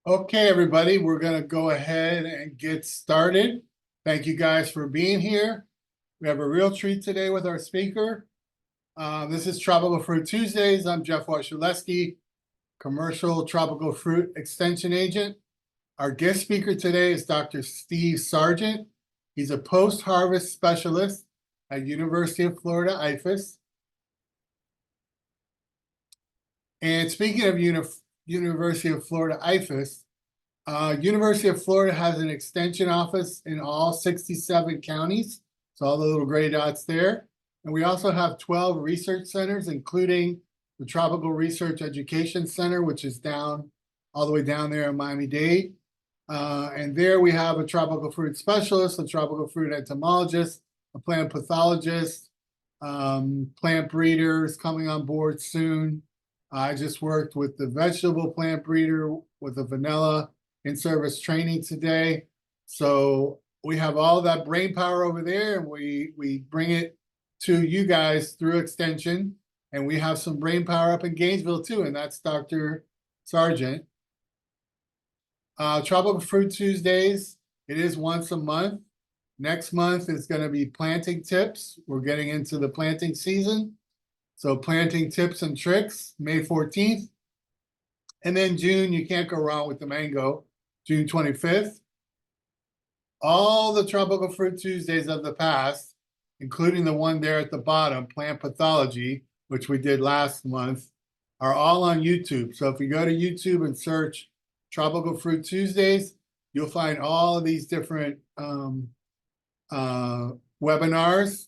Okay, everybody, we're going to go ahead and get started. Thank you guys for being here. We have a real treat today with our speaker. This is Tropical Fruit Tuesdays. I'm Jeff Washulewski, Commercial Tropical Fruit Extension Agent. Our guest speaker today is Dr. Steve Sargent. He's a post-harvest specialist at University of Florida, IFAS. And speaking of University of Florida, IFAS, University of Florida has an extension office in all 67 counties. So all the little gray dots there. And we also have 12 research centers, including the Tropical Research Education Center, which is down all the way down there in Miami-Dade. And there we have a tropical fruit specialist, a tropical fruit entomologist, a plant pathologist, plant breeders coming on board soon. I just worked with the vegetable plant breeder with the vanilla in-service training today. So we have all that brain power over there, and we bring it to you guys through extension. And we have some brain power up in Gainesville too, and that's Dr. Sargent. Tropical Fruit Tuesdays, it is once a month. Next month is going to be planting tips. We're getting into the planting season. So planting tips and tricks, May 14th. And then June, you can't go wrong with the mango, June 25th. All the Tropical Fruit Tuesdays of the past, including the one there at the bottom, Plant Pathology, which we did last month, are all on YouTube. So if you go to YouTube and search Tropical Fruit Tuesdays, you'll find all of these different webinars.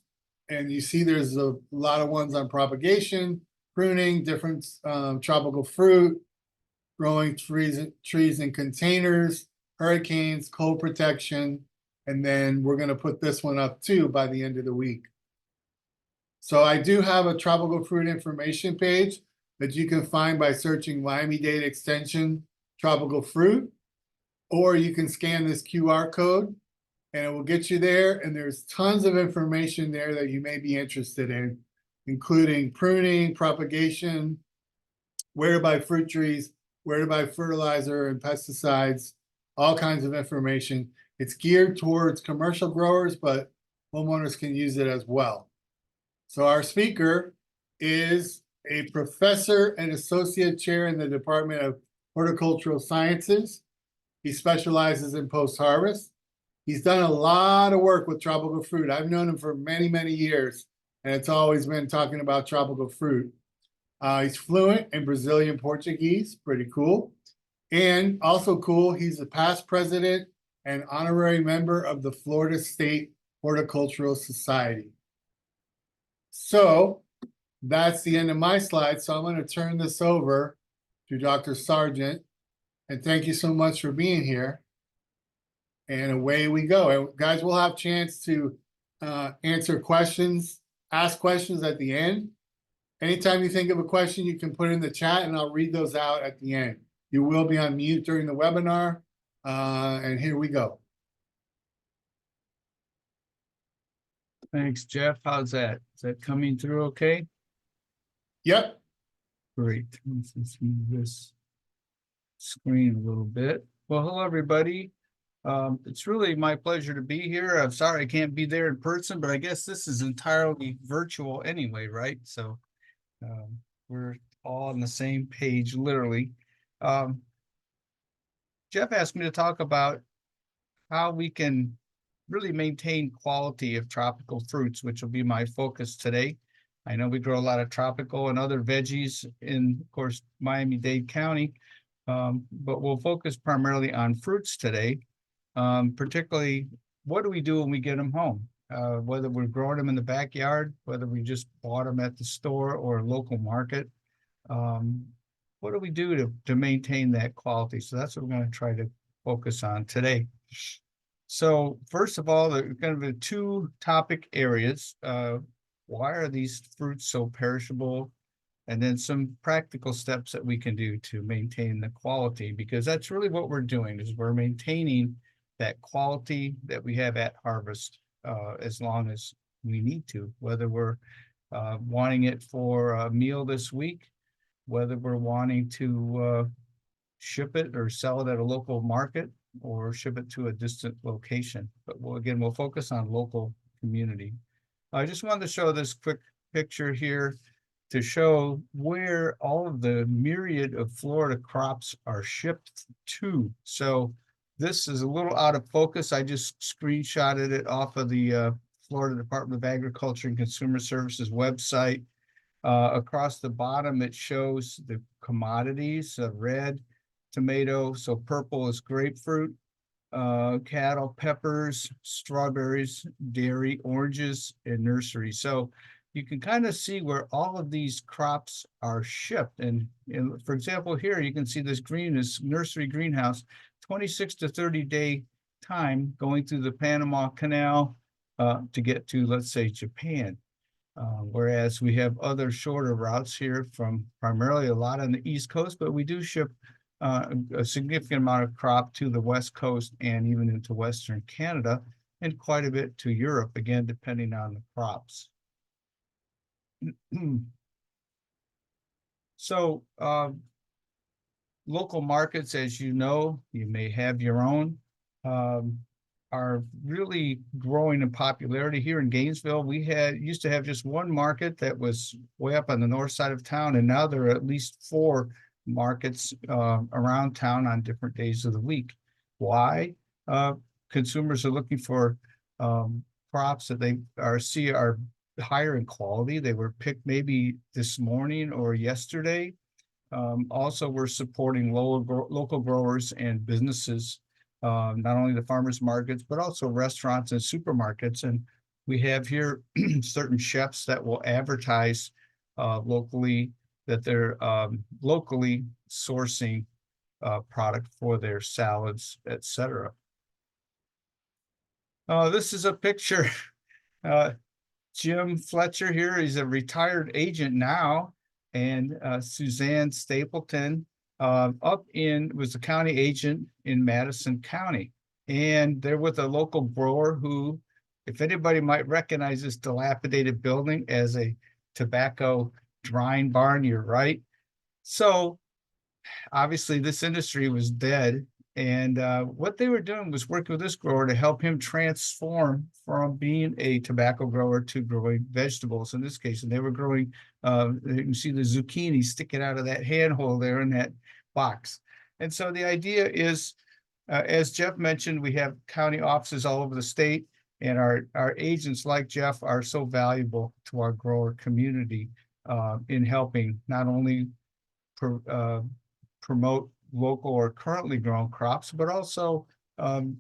And you see there's a lot of ones on propagation, pruning, different tropical fruit, growing trees in containers, hurricanes, cold protection, and then we're going to put this one up too by the end of the week. So I do have a tropical fruit information page that you can find by searching Miami-Dade Extension Tropical Fruit, or you can scan this QR code and it will get you there. And there's tons of information there that you may be interested in, including pruning, propagation, where to buy fruit trees, where to buy fertilizer and pesticides, all kinds of information. It's geared towards commercial growers, but homeowners can use it as well. So our speaker is a professor and associate chair in the Department of Horticultural Sciences. He specializes in post-harvest. He's done a lot of work with tropical fruit. I've known him for many, many years, and it's always been talking about tropical fruit. He's fluent in Brazilian Portuguese, pretty cool. And also cool, he's a past president and honorary member of the Florida State Horticultural Society. So that's the end of my slides. So I'm going to turn this over to Dr. Sargent. And thank you so much for being here. And away we go. And guys, we'll have a chance to answer questions, ask questions at the end. Anytime you think of a question, you can put it in the chat and I'll read those out at the end. You will be on mute during the webinar. And here we go. Thanks, Jeff. How's that? Is that coming through okay? Yep. Great. Let's move this screen a little bit. Well, hello, everybody. It's really my pleasure to be here. I'm sorry I can't be there in person, but I guess this is entirely virtual anyway, right? So we're all on the same page, literally. Jeff asked me to talk about how we can really maintain quality of tropical fruits, which will be my focus today. I know we grow a lot of tropical and other veggies in, of course, Miami-Dade County, but we'll focus primarily on fruits today, particularly what do we do when we get them home, whether we're growing them in the backyard, whether we just bought them at the store or a local market. What do we do to maintain that quality? So that's what we're going to try to focus on today. So first of all, there are going to be two topic areas. Why are these fruits so perishable? And then some practical steps that we can do to maintain the quality, because that's really what we're doing, is we're maintaining that quality that we have at harvest as long as we need to, whether we're wanting it for a meal this week, whether we're wanting to ship it or sell it at a local market or ship it to a distant location. But we'll focus on local community. I just wanted to show this quick picture here to show where all of the myriad of Florida crops are shipped to. So this is a little out of focus. I just screenshotted it off of the Florida Department of Agriculture and Consumer Services website. Across the bottom, it shows the commodities, red, tomato, so purple is grapefruit, cattle, peppers, strawberries, dairy, oranges, and nursery. So you can kind of see where all of these crops are shipped. And for example, here you can see this green is nursery greenhouse, 26 to 30 day time going through the Panama Canal to get to, let's say, Japan. Whereas we have other shorter routes here from primarily a lot on the East Coast, but we do ship a significant amount of crop to the West Coast and even into Western Canada, and quite a bit to Europe, again, depending on the crops. So local markets, as you know, you may have your own, are really growing in popularity. Here in Gainesville, we used to have just one market that was way up on the north side of town, and now there are at least 4 markets around town on different days of the week. Why? Consumers are looking for crops that they see are higher in quality. They were picked maybe this morning or yesterday. Also, we're supporting local growers and businesses, not only the farmers markets, but also restaurants and supermarkets. And we have here certain chefs that will advertise locally that they're locally sourcing product for their salads, etc. This is a picture. Jim Fletcher here, he's a retired agent now, and Suzanne Stapleton was a county agent in Madison County. And they're with a local grower who, if anybody might recognize this dilapidated building as a tobacco drying barn, you're right. So obviously this industry was dead. And what they were doing was working with this grower to help him transform from being a tobacco grower to growing vegetables in this case. And they were growing, you can see the zucchini sticking out of that handhole there in that box. And so the idea is, as Jeff mentioned, we have county offices all over the state, and our agents like Jeff are so valuable to our grower community in helping not only promote local or currently grown crops, but also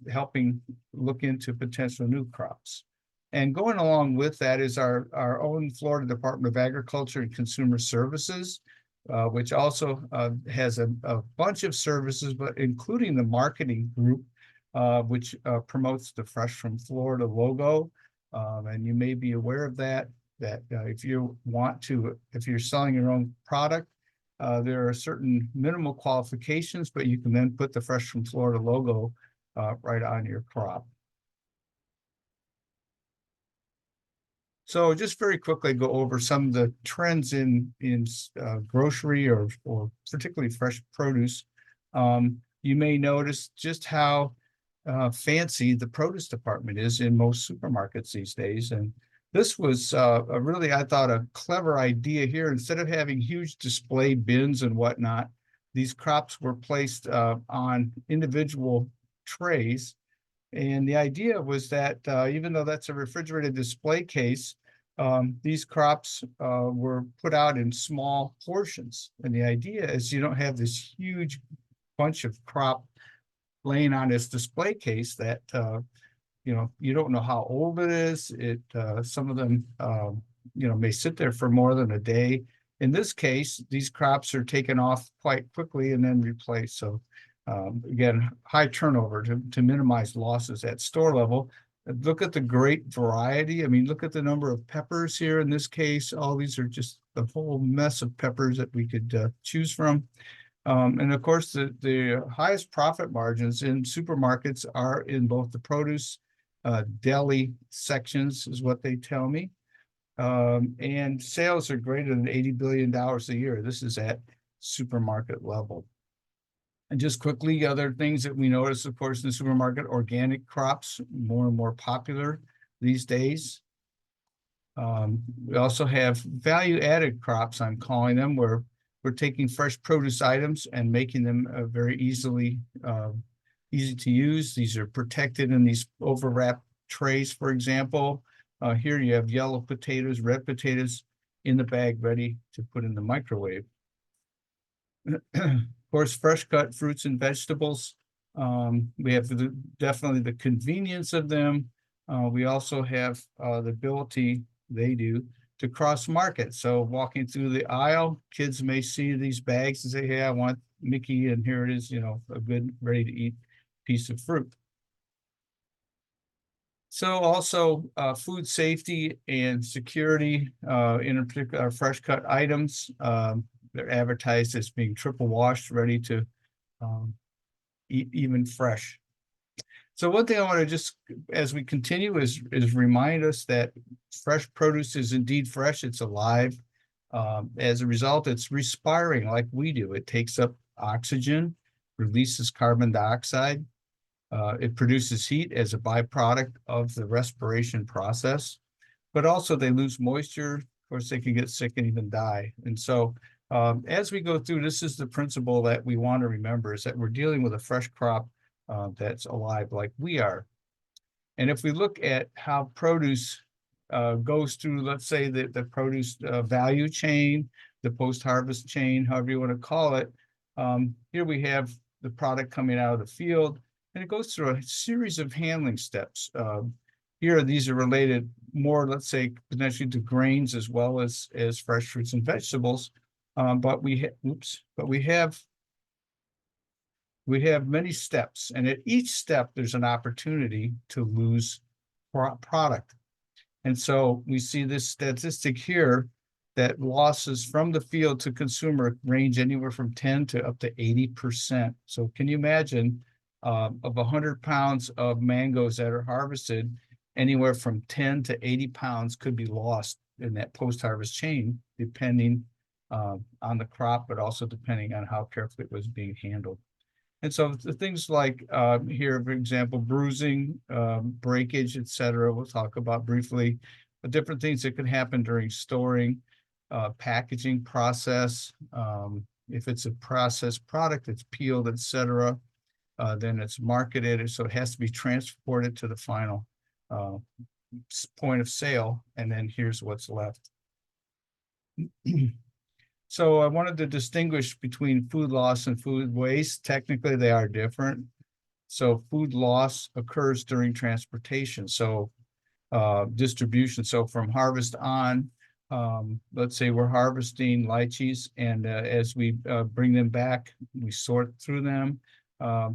helping look into potential new crops. And going along with that is our own Florida Department of Agriculture and Consumer Services, which also has a bunch of services, but including the marketing group, which promotes the Fresh from Florida logo. And you may be aware of that if you're selling your own product, there are certain minimal qualifications, but you can then put the Fresh from Florida logo right on your crop. So just very quickly go over some of the trends in grocery or particularly fresh produce. You may notice just how fancy the produce department is in most supermarkets these days. And this was I thought, a clever idea here. Instead of having huge display bins and whatnot, these crops were placed on individual trays. And the idea was that even though that's a refrigerated display case, these crops were put out in small portions. And the idea is you don't have this huge bunch of crop laying on this display case that you don't know how old it is. Some of them, may sit there for more than a day. In this case, these crops are taken off quite quickly and then replaced. So again, high turnover to minimize losses at store level. Look at the great variety. I mean, look at the number of peppers here in this case. All these are just a whole mess of peppers that we could choose from. And of course, the highest profit margins in supermarkets are in both the produce deli sections, is what they tell me. And sales are greater than $80 billion a year. This is at supermarket level. And just quickly, other things that we notice, of course, in the supermarket, organic crops, more and more popular these days. We also have value-added crops, I'm calling them, where we're taking fresh produce items and making them very easy to use. These are protected in these overwrapped trays, for example. Here you have yellow potatoes, red potatoes in the bag ready to put in the microwave. Of course, fresh cut fruits and vegetables. We have definitely the convenience of them. We also have the ability, they do, to cross market. So walking through the aisle, kids may see these bags and say, hey, I want Mickey, and here it is, you know, a good, ready to eat piece of fruit. So also food safety and security, in particular, fresh cut items. They're advertised as being triple washed, ready to eat even fresh. So one thing I want to just, as we continue, is remind us that fresh produce is indeed fresh. It's alive. As a result, it's respiring like we do. It takes up oxygen, releases carbon dioxide. It produces heat as a byproduct of the respiration process, but also they lose moisture. Of course, they can get sick and even die. And so as we go through, this is the principle that we want to remember, is that we're dealing with a fresh crop that's alive like we are. And if we look at how produce goes through, let's say, the produce value chain, the post-harvest chain, however you want to call it, here we have the product coming out of the field, and it goes through a series of handling steps. Here, these are related more, let's say, potentially to grains as well as fresh fruits and vegetables. But we have many steps, and at each step, there's an opportunity to lose product. And so we see this statistic here that losses from the field to consumer range anywhere from 10 to up to 80%. So can you imagine of 100 pounds of mangoes that are harvested, anywhere from 10 to 80 pounds could be lost in that post-harvest chain, depending on the crop, but also depending on how carefully it was being handled. And so the things like here, for example, bruising, breakage, etc., we'll talk about briefly. The different things that can happen during storing, packaging process. If it's a processed product, it's peeled, etc., then it's marketed, so it has to be transported to the final point of sale, and then here's what's left. So I wanted to distinguish between food loss and food waste. Technically, they are different. So food loss occurs during transportation, so distribution. So from harvest on, let's say we're harvesting lychees, and as we bring them back, we sort through them.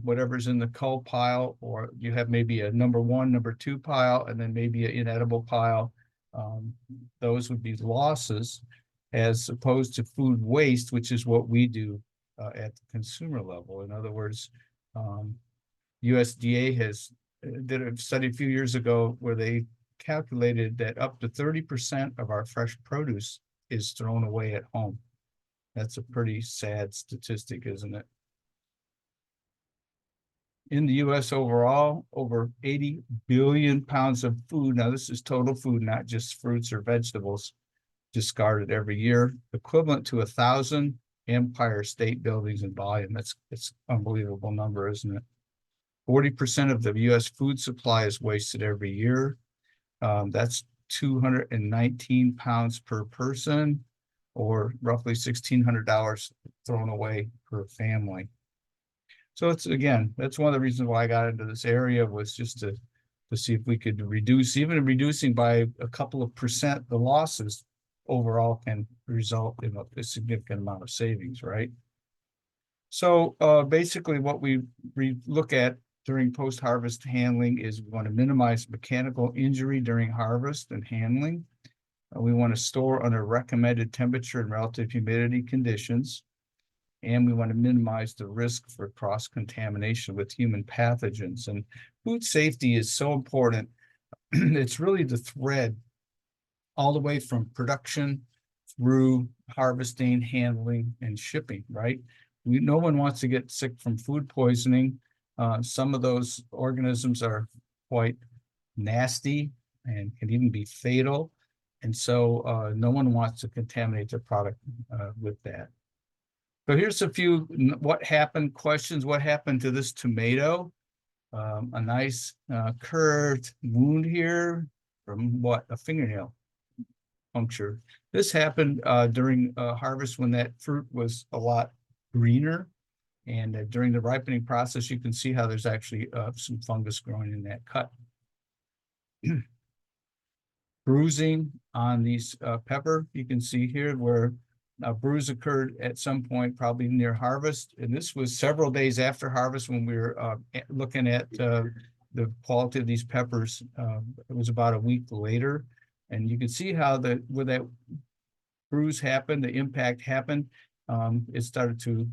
Whatever's in the cull pile, or you have maybe a number 1, number 2 pile, and then maybe an inedible pile. Those would be losses, as opposed to food waste, which is what we do at the consumer level. In other words, USDA did a study a few years ago where they calculated that up to 30% of our fresh produce is thrown away at home. That's a pretty sad statistic, isn't it? In the US overall, over 80 billion pounds of food, now this is total food, not just fruits or vegetables, discarded every year, equivalent to 1,000 Empire State Buildings in volume. It's an unbelievable number, isn't it? 40% of the US food supply is wasted every year. That's 219 pounds per person, or roughly $1,600 thrown away per family. So it's, again, that's one of the reasons why I got into this area, was just to see if we could reduce, even reducing by a couple of percent, the losses overall can result in a significant amount of savings, right? So basically what we look at during post-harvest handling is we want to minimize mechanical injury during harvest and handling. We want to store under recommended temperature and relative humidity conditions. And we want to minimize the risk for cross-contamination with human pathogens. And food safety is so important. It's really the thread all the way from production through harvesting, handling, and shipping, right? no one wants to get sick from food poisoning. Some of those organisms are quite nasty and can even be fatal. And so no one wants to contaminate their product with that. So here's a few what happened questions. What happened to this tomato? A nice curved wound here from what? A fingernail puncture. This happened during harvest when that fruit was a lot greener. And during the ripening process, you can see how there's actually some fungus growing in that cut. Bruising on these pepper, you can see here where a bruise occurred at some point, probably near harvest. And this was several days after harvest when we were looking at the quality of these peppers. It was about a week later. And you can see how where that bruise happened, the impact happened, it started to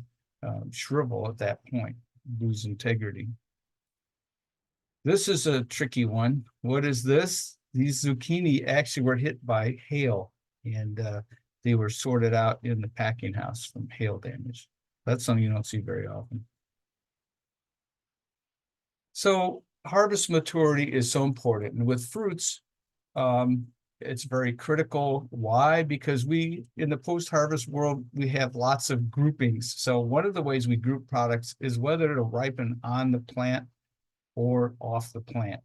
shrivel at that point, lose integrity. This is a tricky one. What is this? These zucchini actually were hit by hail, and they were sorted out in the packing house from hail damage. That's something you don't see very often. So harvest maturity is so important. And with fruits, it's very critical. Why? Because in the post-harvest world, we have lots of groupings. So one of the ways we group products is whether it'll ripen on the plant or off the plant,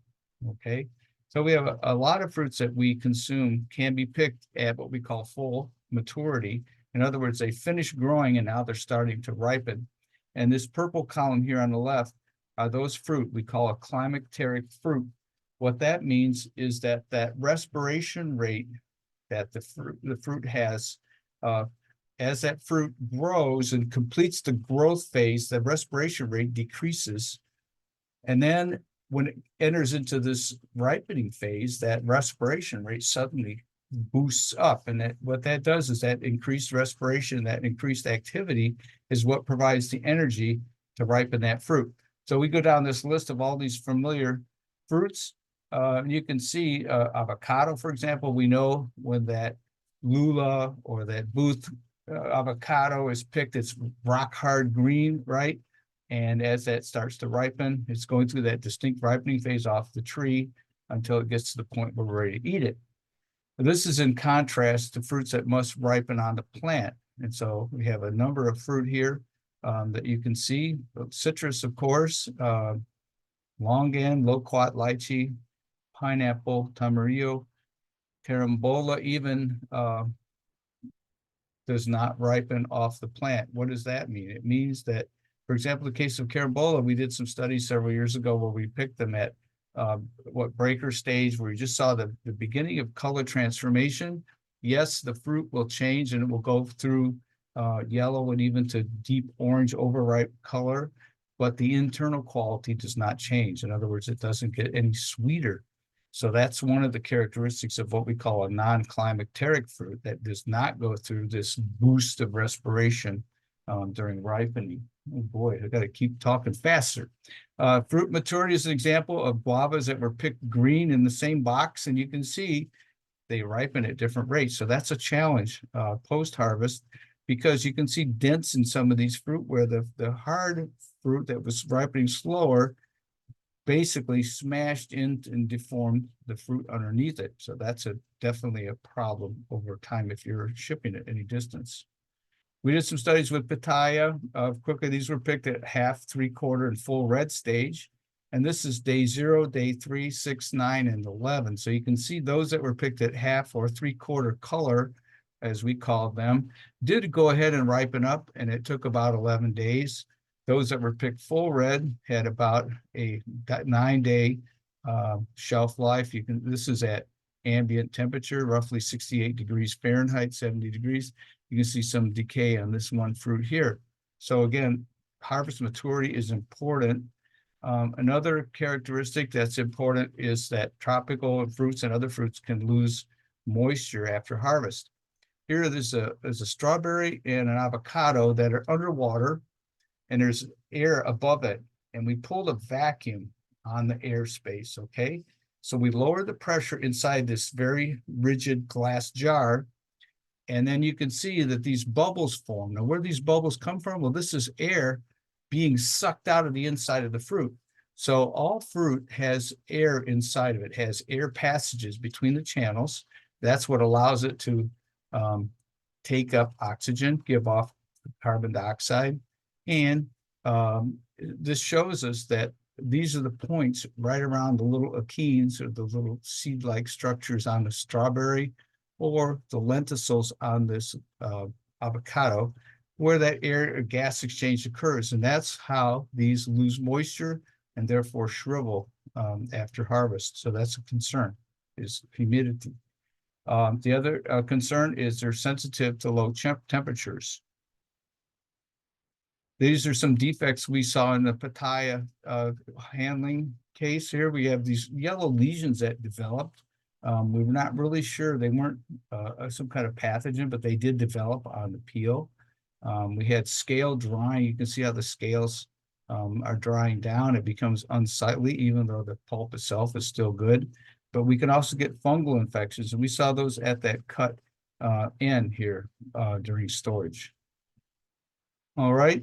okay? So we have a lot of fruits that we consume can be picked at what we call full maturity. In other words, they finish growing and now they're starting to ripen. And this purple column here on the left are those fruit we call a climacteric fruit. What that means is that respiration rate that the fruit has, as that fruit grows and completes the growth phase, the respiration rate decreases. And then when it enters into this ripening phase, that respiration rate suddenly boosts up. And what that does is that increased respiration, that increased activity is what provides the energy to ripen that fruit. So we go down this list of all these familiar fruits. You can see avocado, for example. We know when that Lula or that Booth avocado is picked, it's rock hard green, right? And as that starts to ripen, it's going through that distinct ripening phase off the tree until it gets to the point where we're ready to eat it. But this is in contrast to fruits that must ripen on the plant. And so we have a number of fruit here that you can see. Citrus, of course, longan, loquat, lychee, pineapple, tamarillo, carambola even does not ripen off the plant. What does that mean? It means that, for example, the case of carambola, we did some studies several years ago where we picked them at breaker stage, where you just saw the beginning of color transformation. Yes, the fruit will change and it will go through yellow and even to deep orange overripe color, but the internal quality does not change. In other words, it doesn't get any sweeter. So that's one of the characteristics of what we call a non-climacteric fruit that does not go through this boost of respiration during ripening. Oh boy, I got to keep talking faster. Fruit maturity is an example of guavas that were picked green in the same box, and you can see they ripen at different rates. So that's a challenge post-harvest, because you can see dents in some of these fruit where the hard fruit that was ripening slower basically smashed in and deformed the fruit underneath it. So that's definitely a problem over time if you're shipping it any distance. We did some studies with pitaya. Quickly, these were picked at half, 3/4, and full red stage. And this is day 0, day 3, 6, 9, and 11. So you can see those that were picked at half or 3/4 color, as we called them, did go ahead and ripen up, and it took about 11 days. Those that were picked full red had about a 9-day shelf life. This is at ambient temperature, roughly 68 degrees Fahrenheit, 70 degrees. You can see some decay on this one fruit here. So again, harvest maturity is important. Another characteristic that's important is that tropical fruits and other fruits can lose moisture after harvest. Here there's a strawberry and an avocado that are underwater, and there's air above it, and we pulled a vacuum on the airspace, okay? So we lower the pressure inside this very rigid glass jar, And then you can see that these bubbles form. Now, where these bubbles come from? Well, this is air being sucked out of the inside of the fruit. So all fruit has air inside of it, has air passages between the channels. That's what allows it to take up oxygen, give off carbon dioxide. And this shows us that these are the points right around the little achenes, or the little seed-like structures on the strawberry, or the lenticels on this avocado, where that air or gas exchange occurs. And that's how these lose moisture and therefore shrivel after harvest. So that's a concern, is humidity. The other concern is they're sensitive to low temperatures. These are some defects we saw in the pitaya handling case here. We have these yellow lesions that developed. We were not really sure. They weren't some kind of pathogen, but they did develop on the peel. We had scale drying. You can see how the scales are drying down. It becomes unsightly, even though the pulp itself is still good. But we can also get fungal infections, and we saw those at that cut end here during storage. All right.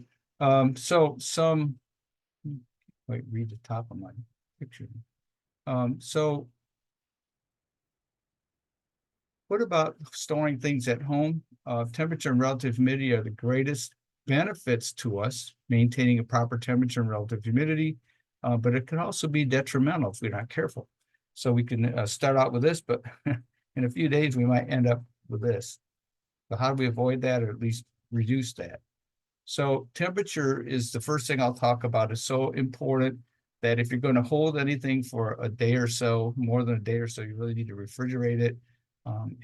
So some, wait, read the top of my picture. So what about storing things at home? Temperature and relative humidity are the greatest benefits to us, maintaining a proper temperature and relative humidity, but it can also be detrimental if we're not careful. So we can start out with this, but in a few days we might end up with this. So how do we avoid that, or at least reduce that? So temperature is the first thing I'll talk about. It's so important that if you're going to hold anything for a day or so, more than a day or so, you really need to refrigerate it.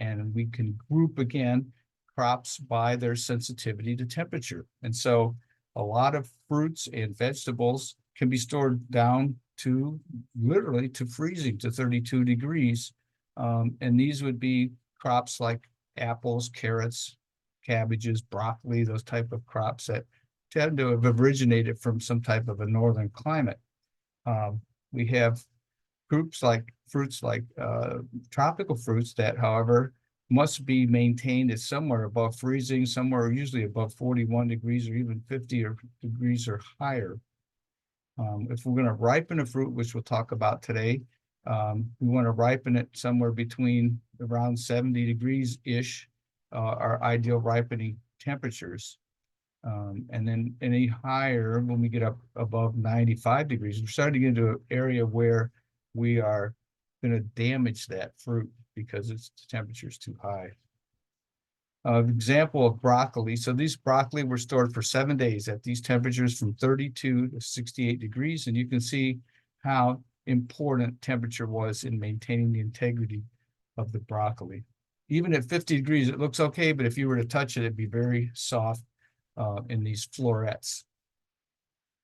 And we can group, again, crops by their sensitivity to temperature. And so a lot of fruits and vegetables can be stored down to literally to freezing, to 32 degrees. And these would be crops like apples, carrots, cabbages, broccoli, those type of crops that tend to have originated from some type of a northern climate. We have fruits like tropical fruits that, however, must be maintained at somewhere above freezing, somewhere usually above 41 degrees or even 50 degrees or higher. If we're going to ripen a fruit, which we'll talk about today, we want to ripen it somewhere between around 70 degrees-ish, our ideal ripening temperatures. And then any higher, when we get up above 95 degrees, we're starting to get into an area where we are going to damage that fruit because the temperature is too high. Example of broccoli. So these broccoli were stored for 7 days at these temperatures from 32 to 68 degrees. And you can see how important temperature was in maintaining the integrity of the broccoli. Even at 50 degrees, it looks okay, but if you were to touch it, it'd be very soft in these florets.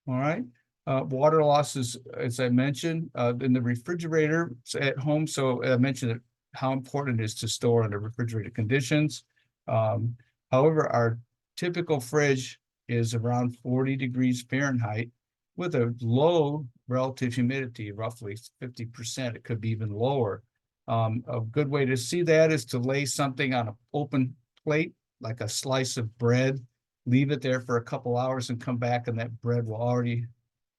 All right. Water losses, as I mentioned, in the refrigerator at home. So I mentioned that how important it is to store under refrigerated conditions. However, our typical fridge is around 40 degrees Fahrenheit with a low relative humidity, roughly 50%. It could be even lower. A good way to see that is to lay something on an open plate, like a slice of bread, leave it there for a couple hours and come back, and that bread will already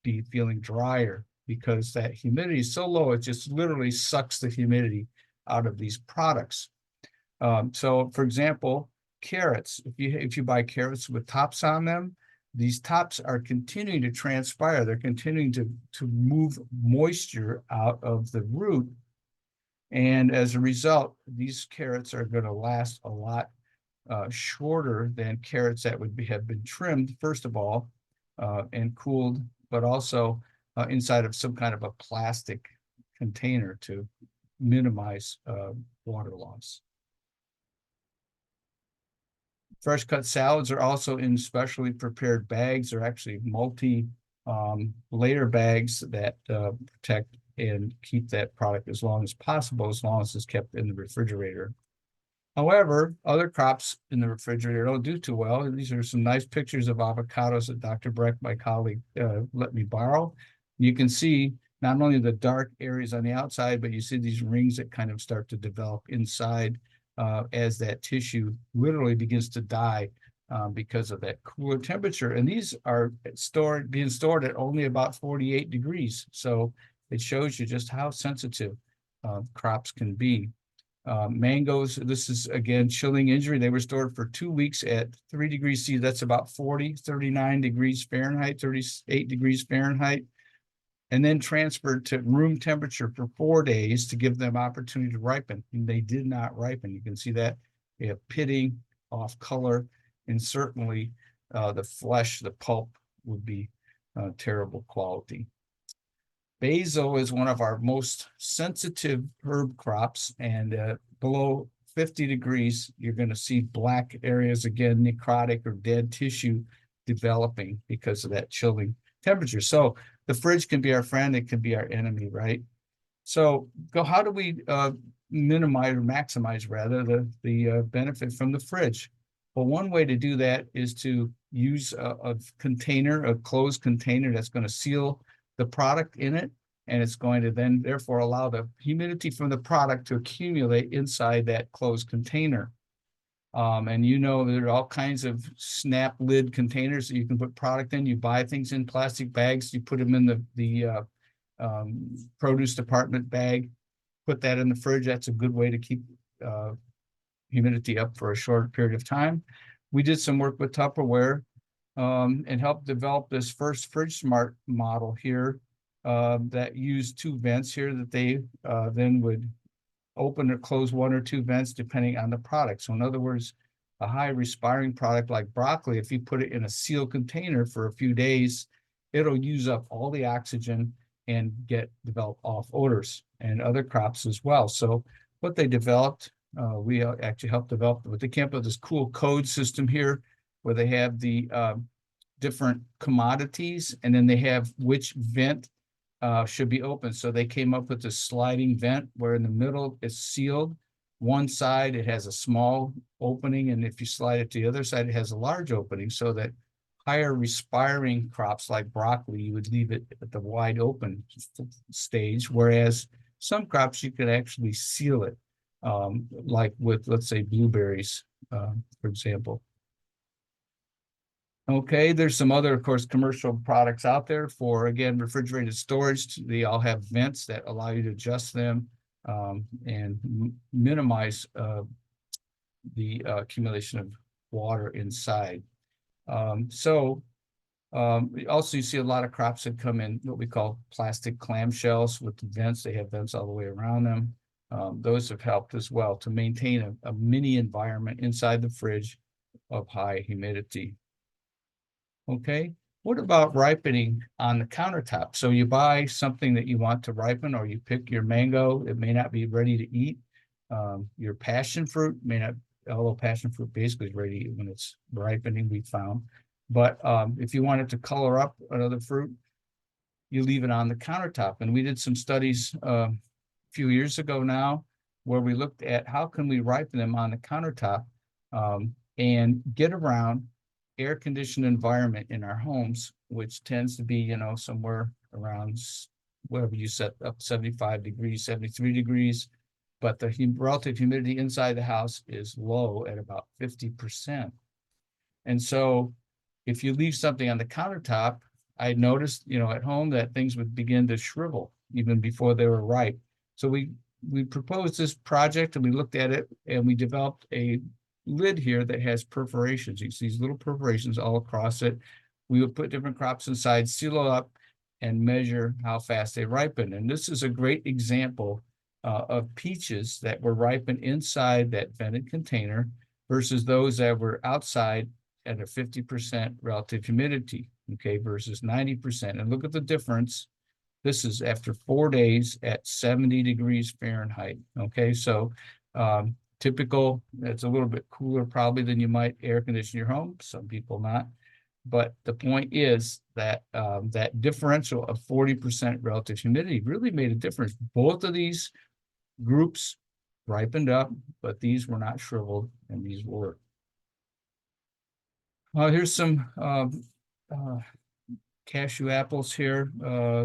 be feeling drier because that humidity is so low, it just literally sucks the humidity out of these products. So for example, carrots, if you buy carrots with tops on them, these tops are continuing to transpire. They're continuing to move moisture out of the root. And as a result, these carrots are going to last a lot shorter than carrots that would have been trimmed, first of all, and cooled, but also inside of some kind of a plastic container to minimize water loss. Fresh cut salads are also in specially prepared bags. They're actually multi-layer bags that protect and keep that product as long as possible, as long as it's kept in the refrigerator. However, other crops in the refrigerator don't do too well. And these are some nice pictures of avocados that Dr. Breck, my colleague, let me borrow. You can see not only the dark areas on the outside, but you see these rings that kind of start to develop inside as that tissue literally begins to die because of that cooler temperature. And these are being stored at only about 48 degrees. So it shows you just how sensitive crops can be. Mangoes, this is again chilling injury. They were stored for 2 weeks at 3 degrees C. That's about 39 degrees Fahrenheit, 38 degrees Fahrenheit, and then transferred to room temperature for 4 days to give them opportunity to ripen. And they did not ripen. You can see that they have pitting, off color, and certainly the flesh, the pulp would be terrible quality. Basil is one of our most sensitive herb crops, and below 50 degrees, you're going to see black areas, again, necrotic or dead tissue developing because of that chilling temperature. So the fridge can be our friend, it can be our enemy, right? So how do we minimize or maximize rather the benefit from the fridge? Well, one way to do that is to use a container, a closed container that's going to seal the product in it, and it's going to then therefore allow the humidity from the product to accumulate inside that closed container. And you know, there are all kinds of snap lid containers that you can put product in. You buy things in plastic bags, you put them in the produce department bag, put that in the fridge. That's a good way to keep humidity up for a short period of time. We did some work with Tupperware and helped develop this first Fridge Smart model here that used 2 vents here that they then would open or close 1 or 2 vents depending on the product. So in other words, a high respiring product like broccoli, if you put it in a sealed container for a few days, it'll use up all the oxygen and develop off odors, and other crops as well. So what they developed, we actually helped develop, but they came up with this cool code system here where they have the different commodities, and then they have which vent should be open. So they came up with a sliding vent where in the middle it's sealed. One side it has a small opening, and if you slide it to the other side, it has a large opening, so that higher respiring crops like broccoli, you would leave it at the wide open stage, whereas some crops you could actually seal it, like with, let's say, blueberries, for example. Okay, there's some other, of course, commercial products out there for, again, refrigerated storage. They all have vents that allow you to adjust them and minimize the accumulation of water inside. Also, you see a lot of crops that come in what we call plastic clamshells with vents. They have vents all the way around them. Those have helped as well to maintain a mini environment inside the fridge of high humidity. Okay, what about ripening on the countertop? So you buy something that you want to ripen, or you pick your mango. It may not be ready to eat. Your passion fruit may not, although passion fruit basically is ready to eat when it's ripening, we found. But if you want it to color up another fruit, you leave it on the countertop. And we did some studies a few years ago now where we looked at how can we ripen them on the countertop and get around air-conditioned environment in our homes, which tends to be, you know, somewhere around whatever you set up, 75 degrees, 73 degrees. But the relative humidity inside the house is low at about 50%. And so if you leave something on the countertop, I noticed, you know, at home that things would begin to shrivel even before they were ripe. So we proposed this project, and we looked at it, and we developed a lid here that has perforations. You see these little perforations all across it. We would put different crops inside, seal it up, and measure how fast they ripen. And this is a great example of peaches that were ripened inside that vented container versus those that were outside at a 50% relative humidity, okay, versus 90%. And look at the difference. This is after 4 days at 70 degrees Fahrenheit, okay? So typical, it's a little bit cooler probably than you might air condition your home, some people not. But the point is that that differential of 40% relative humidity really made a difference. Both of these groups ripened up, but these were not shriveled, and these were. Here's some cashew apples here.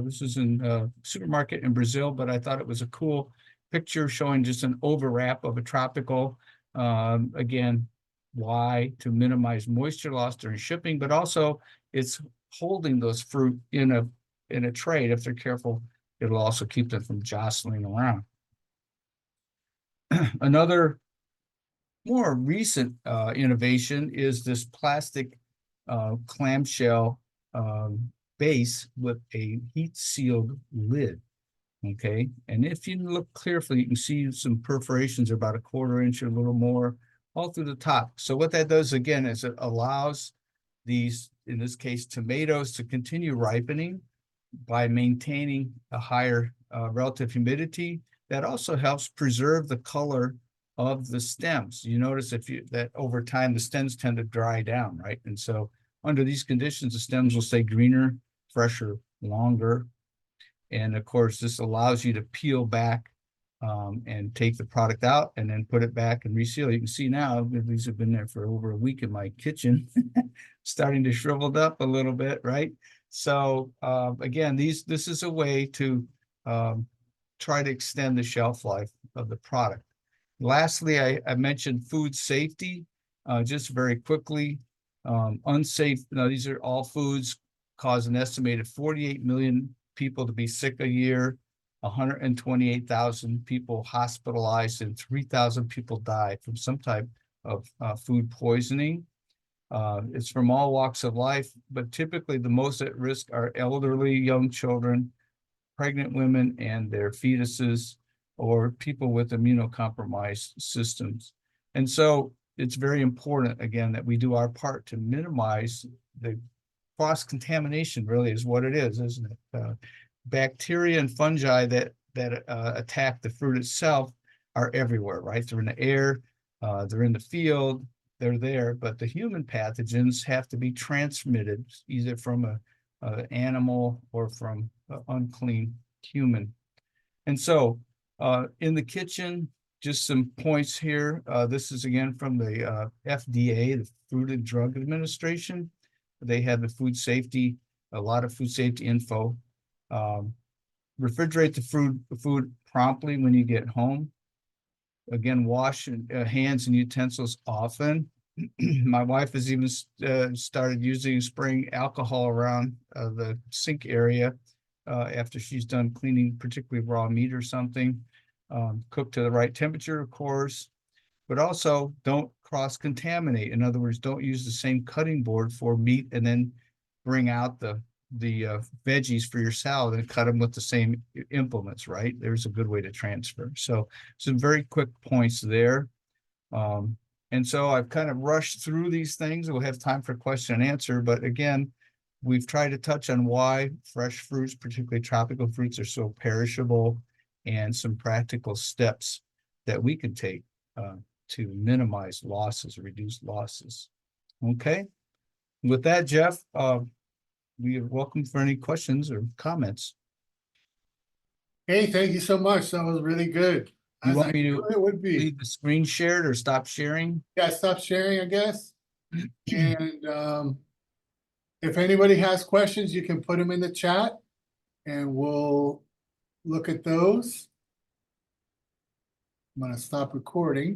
This is in a supermarket in Brazil, but I thought it was a cool picture showing just an overwrap of a tropical Again, why? To minimize moisture loss during shipping, but also it's holding those fruit in a tray. If they're careful, it'll also keep them from jostling around. Another more recent innovation is this plastic clamshell base with a heat-sealed lid. Okay, and if you look carefully, you can see some perforations about a 1/4 inch or a little more all through the top. So what that does again is it allows these, in this case, tomatoes to continue ripening by maintaining a higher relative humidity. That also helps preserve the color of the stems. You notice that over time the stems tend to dry down, right? And so under these conditions, the stems will stay greener, fresher, longer. And of course, this allows you to peel back and take the product out and then put it back and reseal. You can see now, these have been there for over a week in my kitchen, starting to shrivel up a little bit, right? So again, this is a way to try to extend the shelf life of the product. Lastly, I mentioned food safety, just very quickly. Unsafe, now these are all foods cause an estimated 48 million people to be sick a year, 128,000 people hospitalized, and 3,000 people die from some type of food poisoning. It's from all walks of life, but typically the most at risk are elderly, young children, pregnant women and their fetuses, or people with immunocompromised systems. And so it's very important, again, that we do our part to minimize the cross-contamination. Really is what it is, isn't it? Bacteria and fungi that attack the fruit itself are everywhere, right? They're in the air, they're in the field, they're there, but the human pathogens have to be transmitted either from an animal or from an unclean human. And so in the kitchen, just some points here. This is again from the FDA, the Food and Drug Administration. They have the food safety, a lot of food safety info. Refrigerate the food promptly when you get home. Again, wash hands and utensils often. My wife has even started spraying alcohol around the sink area after she's done cleaning, particularly raw meat or something. Cook to the right temperature, of course, but also don't cross-contaminate. In other words, don't use the same cutting board for meat and then bring out the veggies for your salad and cut them with the same implements, right? There's a good way to transfer. So some very quick points there. And so I've kind of rushed through these things. We'll have time for question and answer, but again, we've tried to touch on why fresh fruits, particularly tropical fruits, are so perishable, and some practical steps that we can take to minimize losses, reduce losses. Okay. With that, Jeff, we are welcome for any questions or comments. Hey, thank you so much. That was really good. You As want I me knew to it would be. leave the screen shared or stop sharing? Yeah, stop sharing, I guess. And if anybody has questions, you can put them in the chat and we'll look at those. I'm gonna stop recording.